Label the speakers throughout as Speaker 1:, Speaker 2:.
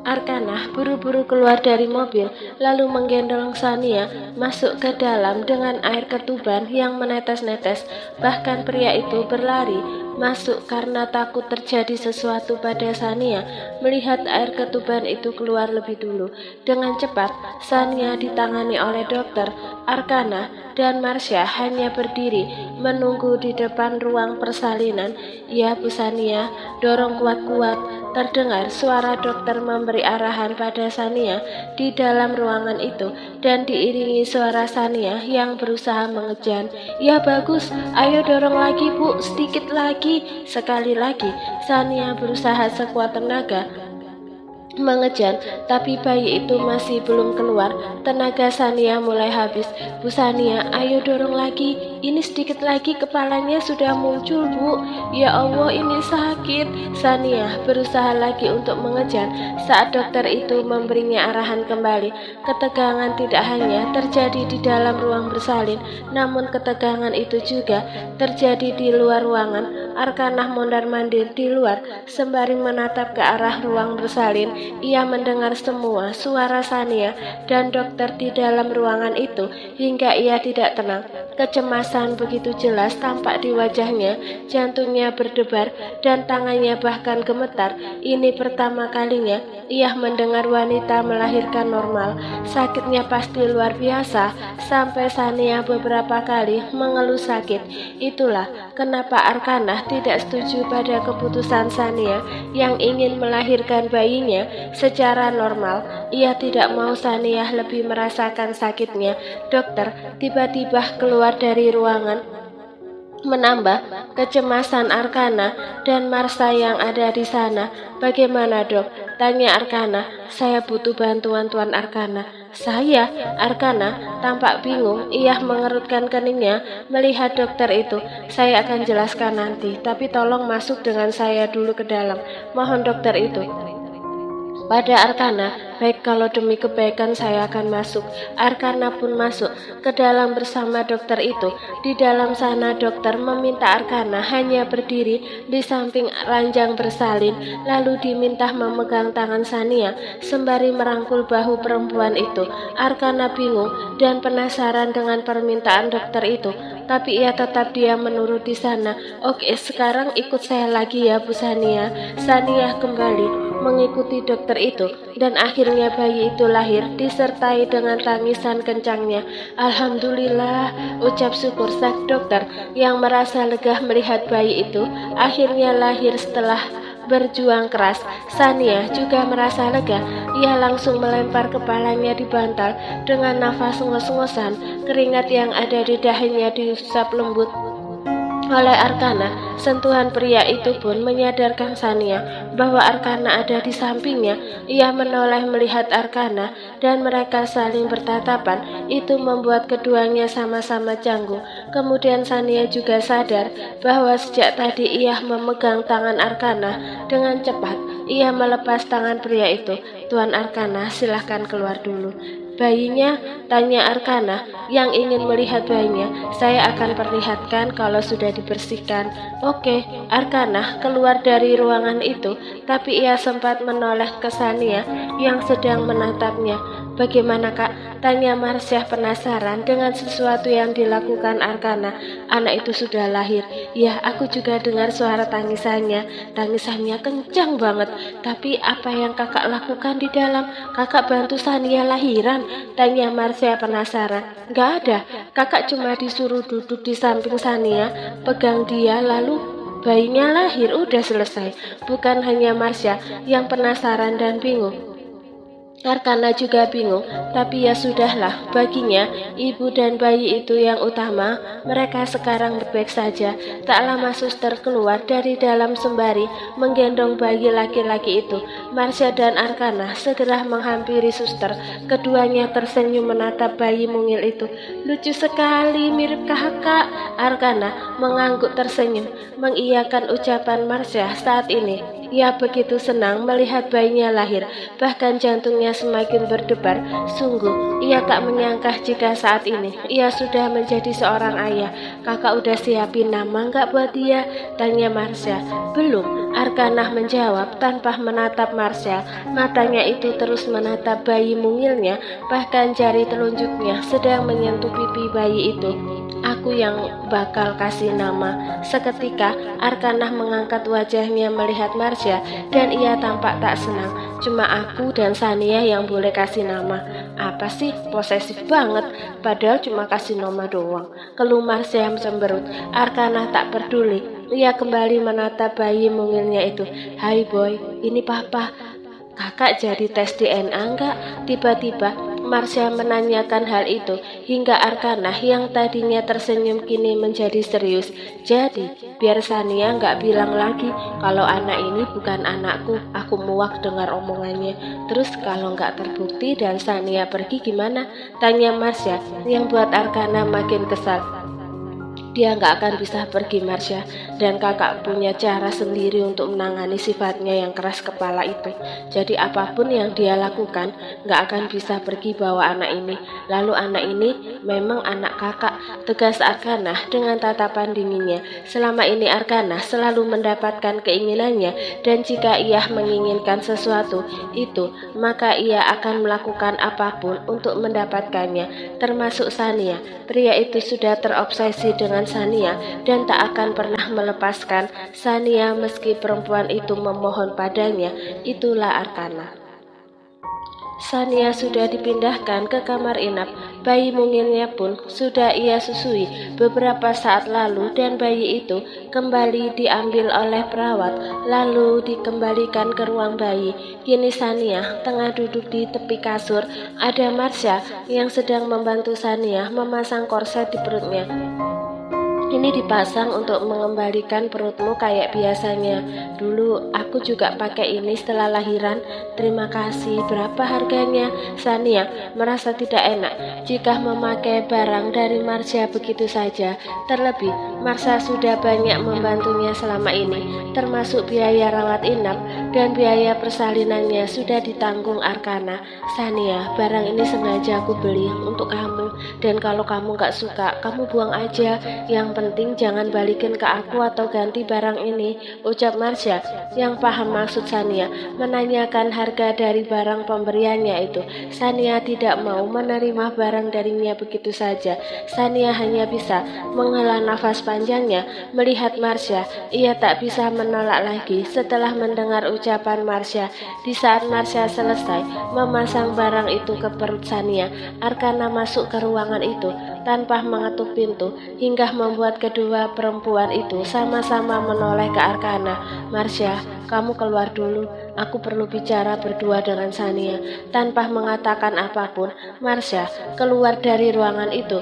Speaker 1: Arkana buru-buru keluar dari mobil, lalu menggendong Sania masuk ke dalam dengan air ketuban yang menetes-netes. Bahkan pria itu berlari masuk karena takut terjadi sesuatu pada Sania. Melihat air ketuban itu keluar lebih dulu. Dengan cepat, Sania ditangani oleh dokter. Arkana dan Marsha hanya berdiri menunggu di depan ruang persalinan. "Ya, Bu Sania, dorong kuat-kuat." Terdengar suara dokter memberi arahan pada Sania di dalam ruangan itu dan diiringi suara Sania yang berusaha mengejan. "Ya bagus, ayo dorong lagi Bu, sedikit lagi." Sekali lagi, Sania berusaha sekuat tenaga mengejar, tapi bayi itu masih belum keluar. Tenaga Sania mulai habis. "Bu Sania, ayo dorong lagi. Ini sedikit lagi kepalanya sudah muncul, Bu. Ya Allah, ini sakit." Sania berusaha lagi untuk mengejar saat dokter itu memberinya arahan kembali. Ketegangan tidak hanya terjadi di dalam ruang bersalin, namun ketegangan itu juga terjadi di luar ruangan. Arkana mondar-mandir di luar sembari menatap ke arah ruang bersalin. Ia mendengar semua suara Sania dan dokter di dalam ruangan itu hingga ia tidak tenang. Kecemasan begitu jelas tampak di wajahnya, jantungnya berdebar dan tangannya bahkan gemetar. Ini pertama kalinya ia mendengar wanita melahirkan normal. Sakitnya pasti luar biasa, sampai Sania beberapa kali mengeluh sakit. Itulah kenapa Arkana tidak setuju pada keputusan Sania yang ingin melahirkan bayinya secara normal. Ia tidak mau Sania lebih merasakan sakitnya. Dokter tiba-tiba keluar dari ruangan, menambah kecemasan Arkana dan Marsha yang ada di sana. "Bagaimana, Dok?" tanya Arkana. "Saya butuh bantuan Tuan Arkana." "Saya?" Arkana tampak bingung. Ia mengerutkan keningnya melihat dokter itu. "Saya akan jelaskan nanti, tapi tolong masuk dengan saya dulu ke dalam." Mohon dokter itu. Pada Arkana, "Baik, kalau demi kebaikan saya akan masuk." Arkana pun masuk ke dalam bersama dokter itu. Di dalam sana dokter meminta Arkana hanya berdiri di samping ranjang bersalin, lalu diminta memegang tangan Sania sembari merangkul bahu perempuan itu. Arkana bingung dan penasaran dengan permintaan dokter itu, tapi ia tetap diam menurut di sana. "Oke, sekarang ikut saya lagi ya, Bu Sania." Sania kembali mengikuti dokter itu, dan akhirnya bayi itu lahir disertai dengan tangisan kencangnya. "Alhamdulillah," ucap syukur sang dokter yang merasa lega melihat bayi itu akhirnya lahir setelah berjuang keras. Sania juga merasa lega. Ia langsung melempar kepalanya di bantal dengan nafas ngos-ngosan. Keringat yang ada di dahinya diusap lembut oleh Arkana. Sentuhan pria itu pun menyadarkan Sania bahwa Arkana ada di sampingnya. Ia menoleh melihat Arkana dan mereka saling bertatapan. Itu membuat keduanya sama-sama canggung. Kemudian Sania juga sadar bahwa sejak tadi ia memegang tangan Arkana. Dengan cepat ia melepas tangan pria itu. "Tuan Arkana, silahkan keluar dulu." "Bayinya?" tanya Arkana yang ingin melihat bayinya. "Saya akan perlihatkan kalau sudah dibersihkan." "Oke." Arkana keluar dari ruangan itu, tapi ia sempat menoleh ke Sania yang sedang menatapnya. "Bagaimana, Kak?" tanya Marsha penasaran dengan sesuatu yang dilakukan Arkana. "Anak itu sudah lahir." "Ya, aku juga dengar suara tangisannya. Tangisannya kencang banget. Tapi apa yang kakak lakukan di dalam? Kakak bantu Sania lahiran?" tanya Marsha penasaran. "Gak ada, kakak cuma disuruh duduk di samping Sania, pegang dia, lalu bayinya lahir, udah selesai." Bukan hanya Marsha yang penasaran dan bingung, Arkana juga bingung, tapi ya sudahlah, baginya ibu dan bayi itu yang utama. Mereka sekarang baik saja. Tak lama suster keluar dari dalam sembari menggendong bayi laki-laki itu. Marsha dan Arkana segera menghampiri suster. Keduanya tersenyum menatap bayi mungil itu. "Lucu sekali, mirip kakak." Arkana mengangguk tersenyum, mengiyakan ucapan Marsha saat ini. Ia begitu senang melihat bayinya lahir, bahkan jantungnya jantungnya semakin berdebar. Sungguh, ia tak menyangka jika saat ini ia sudah menjadi seorang ayah. Kakak udah siapin nama nggak buat dia? Tanya Marsha. Belum, Arkanah menjawab tanpa menatap Marsha. Matanya itu terus menatap bayi mungilnya, bahkan jari telunjuknya sedang menyentuh pipi bayi itu. Aku yang bakal kasih nama. Seketika Arkanah mengangkat wajahnya melihat Marsha dan ia tampak tak senang. Cuma aku dan Shania yang boleh kasih nama. Apa sih, posesif banget. Padahal cuma kasih nama doang, keluh Marsha cemberut. Arkanah tak peduli. Ia kembali menatap bayi mungilnya itu. Hai boy, ini papa. Kakak jadi tes DNA enggak? Tiba-tiba Marsha menanyakan hal itu hingga Arkanah yang tadinya tersenyum kini menjadi serius. Jadi biar Shania nggak bilang lagi kalau anak ini bukan anakku. Aku muak dengar omongannya. Terus kalau nggak terbukti dan Shania pergi gimana? Tanya Marsha yang buat Arkanah makin kesal. Dia nggak akan bisa pergi Marsha, dan kakak punya cara sendiri untuk menangani sifatnya yang keras kepala itu. Jadi apapun yang dia lakukan nggak akan bisa pergi bawa anak ini. Lalu anak ini memang anak kakak, tegas Arkanah dengan tatapan dinginnya. Selama ini Arkanah selalu mendapatkan keinginannya, dan jika ia menginginkan sesuatu itu, maka ia akan melakukan apapun untuk mendapatkannya, termasuk Shania. Pria itu sudah terobsesi dengan Shania dan tak akan pernah melepaskan Shania meski perempuan itu memohon padanya. Itulah Arkanah. Shania sudah dipindahkan ke kamar inap. Bayi mungilnya pun sudah ia susui beberapa saat lalu dan bayi itu kembali diambil oleh perawat lalu dikembalikan ke ruang bayi. Kini Shania tengah duduk di tepi kasur. Ada Marsha yang sedang membantu Shania memasang korset di perutnya. Ini dipasang untuk mengembalikan perutmu kayak biasanya. Dulu aku juga pakai ini setelah lahiran. Terima kasih. Berapa harganya? Shania merasa tidak enak jika memakai barang dari Marsha begitu saja. Terlebih, Marsha sudah banyak membantunya selama ini, termasuk biaya rawat inap dan biaya persalinannya sudah ditanggung Arkanah. Shania, barang ini sengaja aku beli untuk kamu, dan kalau kamu gak suka, kamu buang aja. Yang penting jangan balikin ke aku atau ganti barang ini, ucap Marsha yang paham maksud Shania menanyakan harga dari barang pemberiannya itu. Shania tidak mau menerima barang darinya begitu saja. Shania hanya bisa menghela nafas panjangnya melihat Marsha. Ia tak bisa menolak lagi setelah mendengar ucapan Marsha. Di saat Marsha selesai memasang barang itu ke perut Shania, Arkanah masuk ke ruangan itu tanpa mengetuk pintu hingga membuat kedua perempuan itu sama-sama menoleh ke Arkanah. Marsha, kamu keluar dulu. Aku perlu bicara berdua dengan Shania. Tanpa mengatakan apapun, Marsha keluar dari ruangan itu,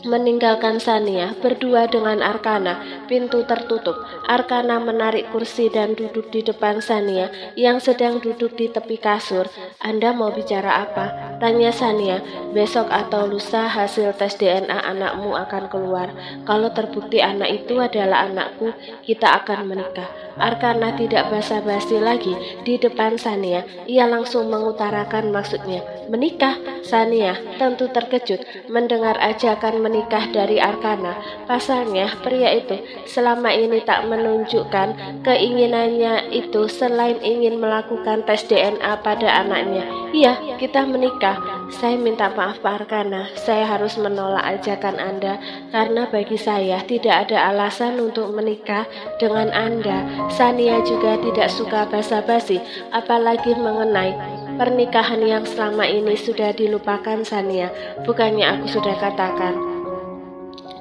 Speaker 1: meninggalkan Shania berdua dengan Arkanah. Pintu tertutup. Arkanah menarik kursi dan duduk di depan Shania yang sedang duduk di tepi kasur. Anda mau bicara apa? Tanya Shania. Besok atau lusa hasil tes DNA anakmu akan keluar. Kalau terbukti anak itu adalah anakku, kita akan menikah. Arkanah tidak basa-basi lagi di depan Shania. Ia langsung mengutarakan maksudnya. Menikah? Shania tentu terkejut mendengar ajakan menikah dari Arkanah. Pasalnya pria itu selama ini tak menunjukkan keinginannya itu selain ingin melakukan tes DNA pada anaknya. Iya, kita menikah. Saya minta maaf Pak Arkanah, saya harus menolak ajakan Anda karena bagi saya tidak ada alasan untuk menikah dengan Anda. Shania juga tidak suka basa-basi, apalagi mengenai pernikahan yang selama ini sudah dilupakan. Shania, bukannya aku sudah katakan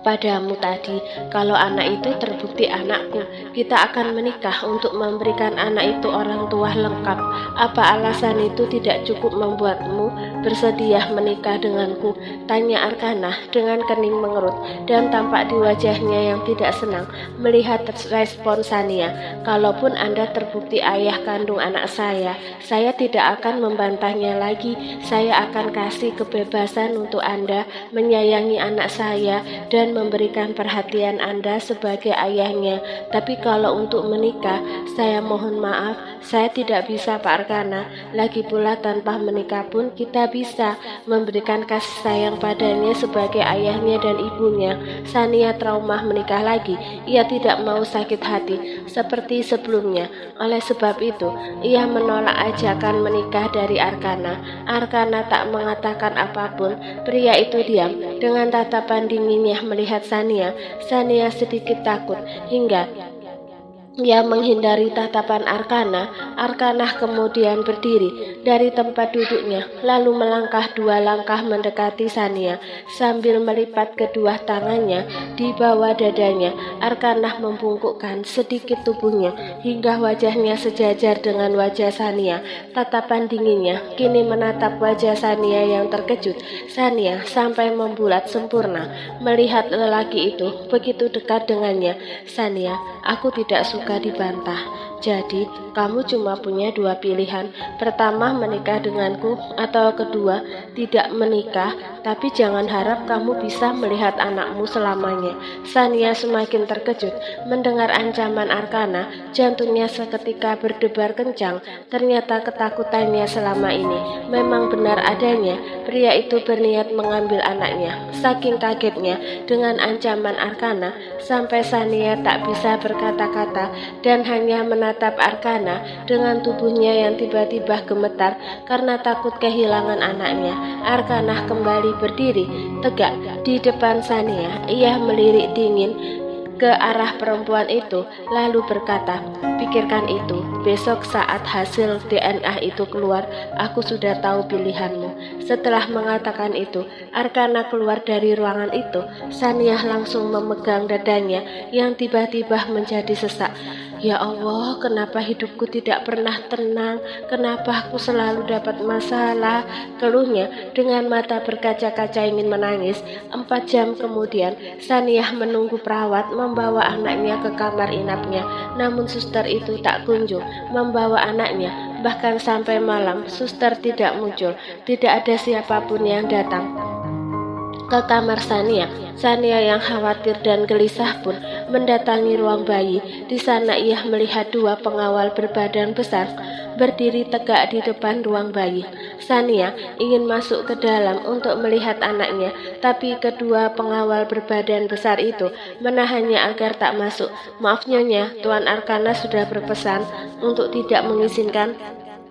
Speaker 1: padamu tadi, kalau anak itu terbukti anakku, kita akan menikah untuk memberikan anak itu orang tua lengkap. Apa alasan itu tidak cukup membuatmu bersedia menikah denganku? Tanya Arkanah dengan kening mengerut dan tampak di wajahnya yang tidak senang melihat respon Shania. Kalaupun Anda terbukti ayah kandung anak saya tidak akan membantahnya lagi. Saya akan kasih kebebasan untuk Anda menyayangi anak saya dan memberikan perhatian Anda sebagai ayahnya. Tapi kalau untuk menikah, saya mohon maaf, Saya tidak bisa, Pak Arkana. Lagi pula tanpa menikah pun kita bisa memberikan kasih sayang padanya sebagai ayahnya dan ibunya. Sania trauma menikah lagi. Ia tidak mau sakit hati seperti sebelumnya. Oleh sebab itu, ia menolak ajakan menikah dari Arkana. Arkana tak mengatakan apapun. Pria itu diam dengan tatapan dinginnya melihat Sania. Sania sedikit takut hingga ia menghindari tatapan Arkana. Arkana kemudian berdiri dari tempat duduknya, lalu melangkah 2 langkah mendekati Sania sambil melipat kedua tangannya di bawah dadanya. Arkana membungkukkan sedikit tubuhnya hingga wajahnya sejajar dengan wajah Sania. Tatapan dinginnya kini menatap wajah Sania yang terkejut. Sania sampai membulat sempurna melihat lelaki itu begitu dekat dengannya. Sania, aku tidak suka dibantah. Jadi, kamu cuma punya 2 pilihan. Pertama, menikah denganku, atau kedua, tidak menikah, tapi jangan harap kamu bisa melihat anakmu selamanya. Sania semakin terkejut mendengar ancaman Arkana. Jantungnya seketika berdebar kencang. Ternyata ketakutannya selama ini memang benar adanya. Pria itu berniat mengambil anaknya. Saking kagetnya dengan ancaman Arkana, sampai Sania tak bisa berkata-kata dan hanya menatap Arkana dengan tubuhnya yang tiba-tiba gemetar karena takut kehilangan anaknya. Arkana kembali berdiri tegak di depan Sania. Ia melirik dingin ke arah perempuan itu lalu berkata, pikirkan itu, besok saat hasil DNA itu keluar, aku sudah tahu pilihanmu. Setelah mengatakan itu, Arkana keluar dari ruangan itu. Sania langsung memegang dadanya yang tiba-tiba menjadi sesak. Ya Allah, kenapa hidupku tidak pernah tenang? Kenapa aku selalu dapat masalah? Keluhnya dengan mata berkaca-kaca ingin menangis. 4 jam kemudian, Sania menunggu perawat membawa anaknya ke kamar inapnya. Namun suster itu tak kunjung membawa anaknya. Bahkan sampai malam, suster tidak muncul. Tidak ada siapapun yang datang ke kamar Sania. Sania yang khawatir dan gelisah pun mendatangi ruang bayi. Di sana ia melihat 2 pengawal berbadan besar berdiri tegak di depan ruang bayi. Sania ingin masuk ke dalam untuk melihat anaknya, tapi kedua pengawal berbadan besar itu menahannya agar tak masuk. Maaf Nyonya, Tuan Arkana sudah berpesan untuk tidak mengizinkan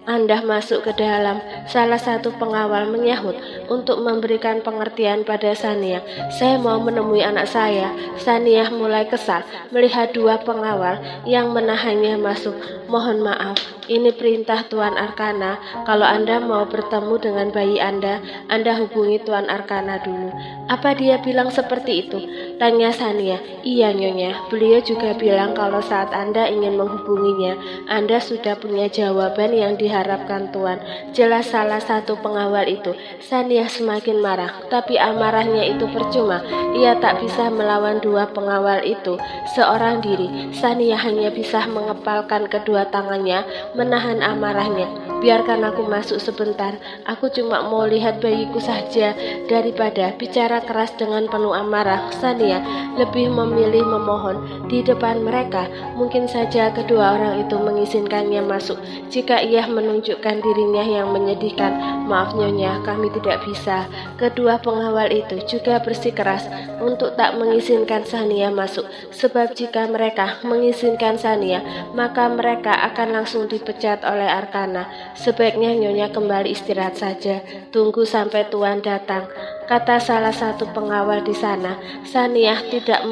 Speaker 1: Anda masuk ke dalam. Salah satu pengawal menyahut untuk memberikan pengertian pada Sania. Saya mau menemui anak saya. Sania mulai kesal melihat 2 pengawal yang menahannya masuk. Mohon maaf, ini perintah Tuan Arkana. Kalau Anda mau bertemu dengan bayi Anda hubungi Tuan Arkana dulu. Apa dia bilang seperti itu? Tanya Sania. Iya Nyonya, beliau juga bilang kalau saat Anda ingin menghubunginya, Anda sudah punya jawaban yang diharapkan Tuan. Jelas salah satu pengawal itu. Sania semakin marah, tapi amarahnya itu percuma. Ia tak bisa melawan 2 pengawal itu seorang diri. Sania hanya bisa mengepalkan kedua tangannya, menahan amarahnya. Biarkan aku masuk sebentar. Aku cuma mau lihat bayiku saja. Daripada bicara keras dengan penuh amarah, Sania lebih memilih memohon di depan mereka. Mungkin saja kedua orang itu mengizinkannya masuk. Jika ia menunjukkan dirinya yang menyedihkan, maaf Nyonya, kami tidak bisa. Kedua pengawal itu juga bersikeras untuk tak mengizinkan Sania masuk. Sebab jika mereka mengizinkan Sania, maka mereka akan langsung dipecat oleh Arkana. Sebaiknya Nyonya kembali istirahat saja. Tunggu sampai Tuan datang, kata salah satu pengawal di sana. Sania tidak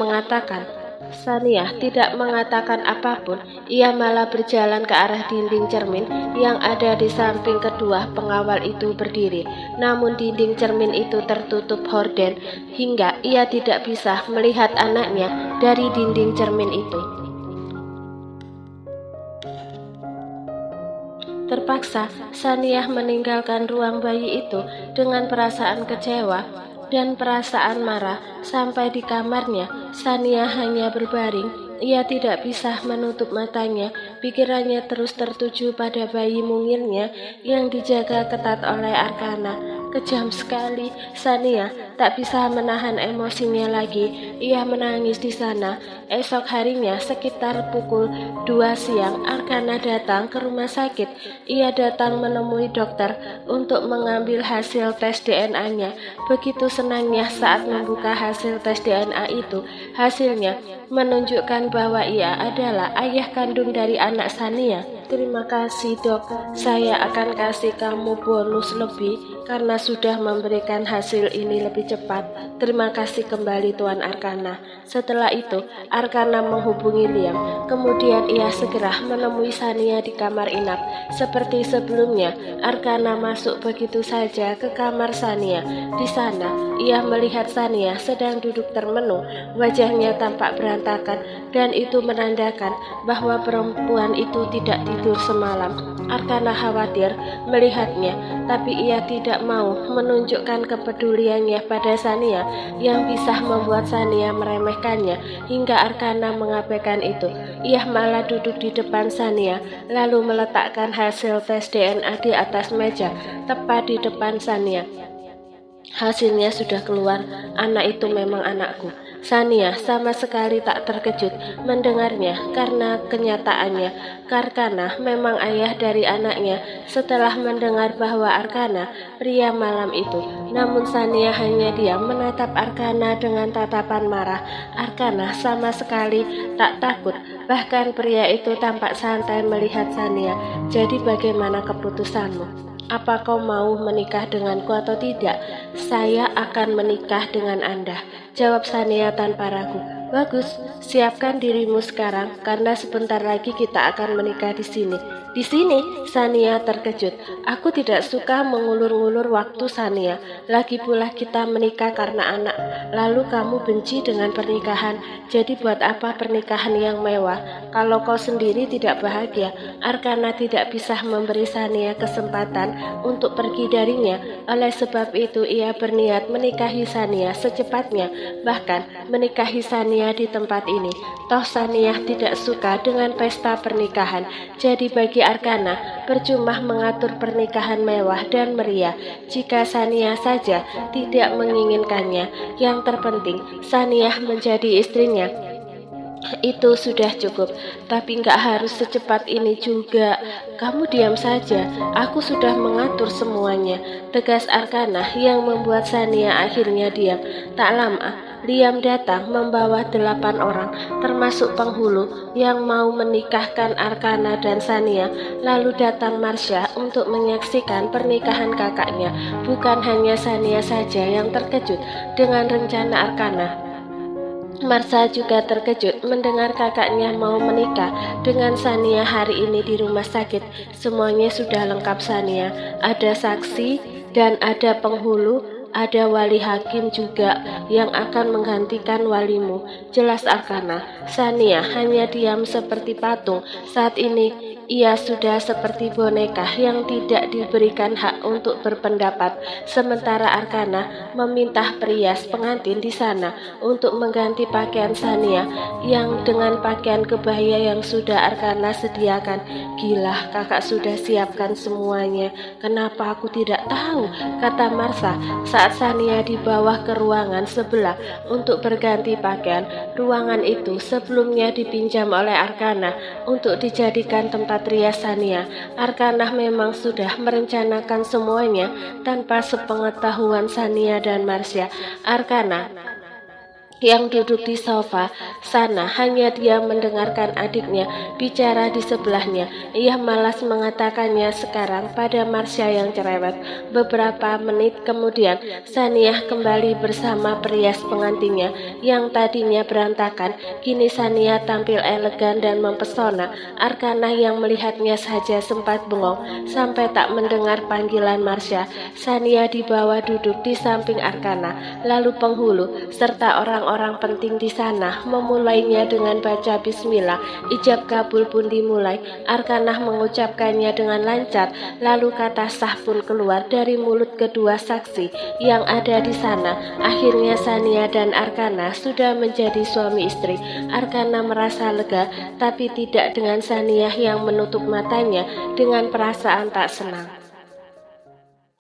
Speaker 1: mengatakan apapun. Ia malah berjalan ke arah dinding cermin yang ada di samping kedua pengawal itu berdiri. Namun dinding cermin itu tertutup horden hingga ia tidak bisa melihat anaknya dari dinding cermin itu. Terpaksa, Sania meninggalkan ruang bayi itu dengan perasaan kecewa dan perasaan marah. Sampai di kamarnya, Sania hanya berbaring. Ia tidak bisa menutup matanya. Pikirannya terus tertuju pada bayi mungilnya yang dijaga ketat oleh Arkana. Kejam sekali. Sania tak bisa menahan emosinya lagi. Ia menangis di sana. Esok harinya sekitar pukul 2 siang, Arkana datang ke rumah sakit. Ia datang menemui dokter untuk mengambil hasil tes DNA-nya. Begitu senangnya saat membuka hasil tes DNA itu. Hasilnya menunjukkan bahwa ia adalah ayah kandung dari anak Sania. Terima kasih dok, saya akan kasih kamu bonus lebih karena sudah memberikan hasil ini lebih cepat. Terima kasih kembali Tuan Arkana. Setelah itu, Arkana menghubungi Liam. Kemudian ia segera menemui Sania di kamar inap. Seperti sebelumnya, Arkana masuk begitu saja ke kamar Sania. Di sana, ia melihat Sania sedang duduk termenung. Wajahnya tampak berantakan dan itu menandakan bahwa perempuan itu tidak tidur semalam. Arkana khawatir melihatnya, tapi ia tidak mau menunjukkan kepeduliannya pada Sania yang bisa membuat Sania meremehkannya hingga Arkana mengabaikan itu. Ia malah duduk di depan Sania lalu meletakkan hasil tes DNA di atas meja tepat di depan Sania. Hasilnya sudah keluar, anak itu memang anakku. Sania sama sekali tak terkejut mendengarnya karena kenyataannya Arkana memang ayah dari anaknya. Setelah mendengar bahwa Arkana pria malam itu, namun Sania hanya diam menatap Arkana dengan tatapan marah. Arkana sama sekali tak takut, bahkan pria itu tampak santai melihat Sania. Jadi bagaimana keputusanmu? Apa kau mau menikah denganku atau tidak? Saya akan menikah dengan Anda, jawab Sania tanpa ragu. Bagus, siapkan dirimu sekarang karena sebentar lagi kita akan menikah di sini. Di sini, Sania terkejut. Aku tidak suka mengulur-ngulur waktu Sania. Lagi pula kita menikah karena anak. Lalu kamu benci dengan pernikahan. Jadi buat apa pernikahan yang mewah? Kalau kau sendiri tidak bahagia, Arkana tidak bisa memberi Sania kesempatan untuk pergi darinya. Oleh sebab itu ia berniat menikahi Sania secepatnya, bahkan menikahi Sania di tempat ini. Toh Sania tidak suka dengan pesta pernikahan. Jadi bagi Arkana percuma mengatur pernikahan mewah dan meriah jika Sania saja tidak menginginkannya. Yang terpenting Sania menjadi istrinya. Itu sudah cukup, tapi nggak harus secepat ini juga. Kamu diam saja, aku sudah mengatur semuanya, tegas Arkana yang membuat Sania akhirnya diam. Tak lama, Liam datang membawa 8 orang, termasuk penghulu yang mau menikahkan Arkana dan Sania. Lalu datang Marsha untuk menyaksikan pernikahan kakaknya. Bukan hanya Sania saja yang terkejut dengan rencana Arkana. Marsha juga terkejut mendengar kakaknya mau menikah dengan Sania hari ini di rumah sakit. Semuanya sudah lengkap Sania, ada saksi dan ada penghulu, ada wali hakim juga yang akan menggantikan walimu, jelas Arkana. Sania hanya diam seperti patung. Saat ini ia sudah seperti boneka yang tidak diberikan hak untuk berpendapat. Sementara Arkana meminta perias pengantin di sana untuk mengganti pakaian Sania yang dengan pakaian kebaya yang sudah Arkana sediakan. Gila, kakak sudah siapkan semuanya. Kenapa aku tidak tahu? Kata Marsha saat Sania dibawa ke ruangan sebelah untuk berganti pakaian. Ruangan itu sebelumnya dipinjam oleh Arkana untuk dijadikan tempat rias Sania. Arkana memang sudah merencanakan semuanya tanpa sepengetahuan Sania dan Marsha. Arkana yang duduk di sofa sana hanya dia mendengarkan adiknya bicara di sebelahnya. Ia malas mengatakannya sekarang pada Marsha yang cerewet. Beberapa menit kemudian Sania kembali bersama perias pengantinnya yang tadinya berantakan. Kini Sania tampil elegan dan mempesona. Arkana yang melihatnya saja sempat bengong sampai tak mendengar panggilan Marsha. Sania dibawa duduk di samping Arkana. Lalu penghulu serta orang penting di sana memulainya dengan baca bismillah. Ijab kabul pun dimulai. Arkana mengucapkannya dengan lancar, lalu kata sah pun keluar dari mulut kedua saksi yang ada di sana. Akhirnya Sania dan Arkana sudah menjadi suami istri. Arkana merasa lega, tapi tidak dengan Sania yang menutup matanya dengan perasaan tak senang.